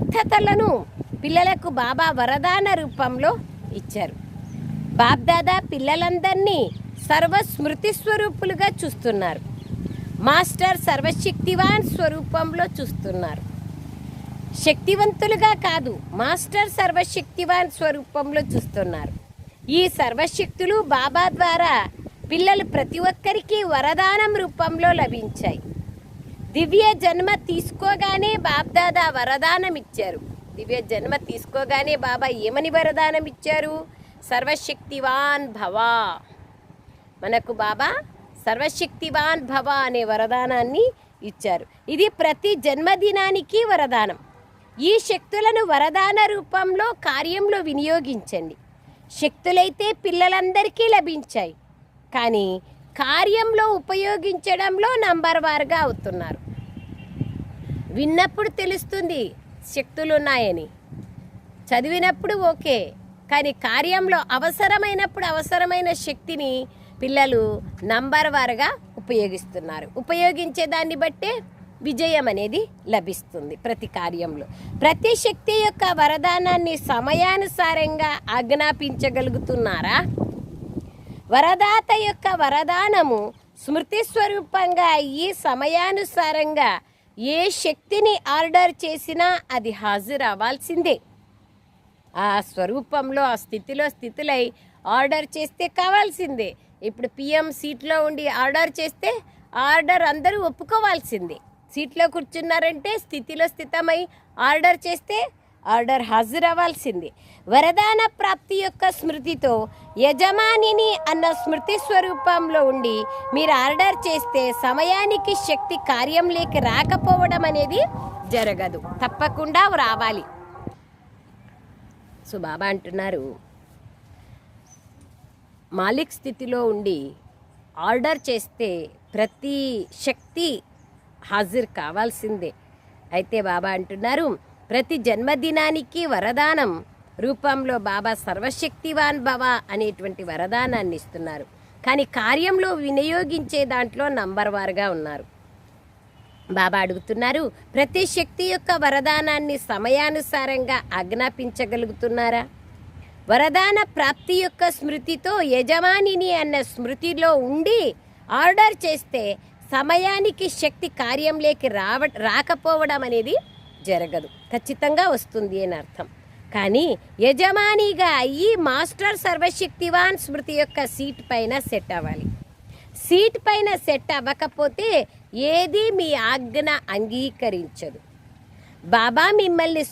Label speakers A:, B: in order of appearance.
A: సమర్థతలను పిల్లలకు బాబా వరదాన రూపంలో ఇచ్చారు. బాబ్దాదా పిల్లలందరినీ సర్వస్మృతి స్వరూపులుగా చూస్తున్నారు. మాస్టర్ సర్వశక్తివాన్ స్వరూపంలో చూస్తున్నారు. శక్తివంతులుగా కాదు, మాస్టర్ సర్వశక్తివాన్ స్వరూపంలో చూస్తున్నారు. ఈ సర్వశక్తులు బాబా ద్వారా పిల్లలు ప్రతి ఒక్కరికి వరదానం రూపంలో లభించాయి. దివ్య జన్మ తీసుకోగానే బాబ్దాదా వరదానం ఇచ్చారు. దివ్య జన్మ తీసుకోగానే బాబా ఏమని వరదానం ఇచ్చారు? సర్వశక్తివాన్ భవ. మనకు బాబా సర్వశక్తివాన్ భవ అనే వరదానాన్ని ఇచ్చారు. ఇది ప్రతి జన్మదినానికి వరదానం. ఈ శక్తులను వరదాన రూపంలో కార్యంలో వినియోగించండి. శక్తులైతే పిల్లలందరికీ లభించాయి, కానీ కార్యంలో ఉపయోగించడంలో నంబర్ వారుగా అవుతున్నారు. విన్నప్పుడు తెలుస్తుంది శక్తులు ఉన్నాయని, చదివినప్పుడు ఓకే, కానీ కార్యంలో అవసరమైనప్పుడు అవసరమైన శక్తిని పిల్లలు నంబర్ వారుగా ఉపయోగిస్తున్నారు. ఉపయోగించే దాన్ని బట్టే విజయం అనేది లభిస్తుంది ప్రతి కార్యంలో. ప్రతి శక్తి యొక్క వరదానాన్ని సమయానుసారంగా ఆజ్ఞాపించగలుగుతున్నారా? వరదాత యొక్క వరదానము స్మృతి స్వరూపంగా అయ్యి సమయానుసారంగా ఏ శక్తిని ఆర్డర్ చేసినా అది హాజరు అవ్వాల్సిందే. ఆ స్వరూపంలో ఆ స్థితిలై ఆర్డర్ చేస్తే కావాల్సిందే. ఇప్పుడు పిఎం సీట్లో ఉండి ఆర్డర్ చేస్తే ఆర్డర్ అందరూ ఒప్పుకోవాల్సిందే. సీట్లో కూర్చున్నారంటే స్థితిలో స్థితమై ఆర్డర్ చేస్తే ఆర్డర్ హాజరు అవ్వాల్సిందే. వరదాన ప్రాప్తి యొక్క స్మృతితో యజమానిని అన్న స్మృతి స్వరూపంలో ఉండి మీరు ఆర్డర్ చేస్తే సమయానికి శక్తి కార్యంలోకి రాకపోవడం అనేది జరగదు, తప్పకుండా రావాలి. సో బాబా అంటున్నారు, మాలిక్ స్థితిలో ఉండి ఆర్డర్ చేస్తే ప్రతి శక్తి హాజరు కావాల్సిందే. అయితే బాబా అంటున్నారు, ప్రతి జన్మదినానికి వరదానం రూపంలో బాబా సర్వశక్తివాన్ భవ అనేటువంటి వరదానాన్ని ఇస్తున్నారు, కానీ కార్యంలో వినియోగించే దాంట్లో నంబర్ వారుగా ఉన్నారు. బాబా అడుగుతున్నారు, ప్రతి శక్తి యొక్క వరదానాన్ని సమయానుసారంగా ఆజ్ఞాపించగలుగుతున్నారా? వరదాన ప్రాప్తి యొక్క స్మృతితో యజమానిని అన్న స్మృతిలో ఉండి ఆర్డర్ చేస్తే సమయానికి శక్తి కార్యంలోకి రాకపోవడం అనేది జరగదు, ఖచ్చితంగా వస్తుంది అని అర్థం. కానీ యజమానిగా అయ్యి మాస్టర్ సర్వశక్తివాన్ స్మృతి యొక్క సీట్ పైన సెట్ అవ్వాలి. సీట్ పైన సెట్ అవ్వకపోతే ఏది మీ ఆజ్ఞ అంగీకరించదు. బాబా మిమ్మల్ని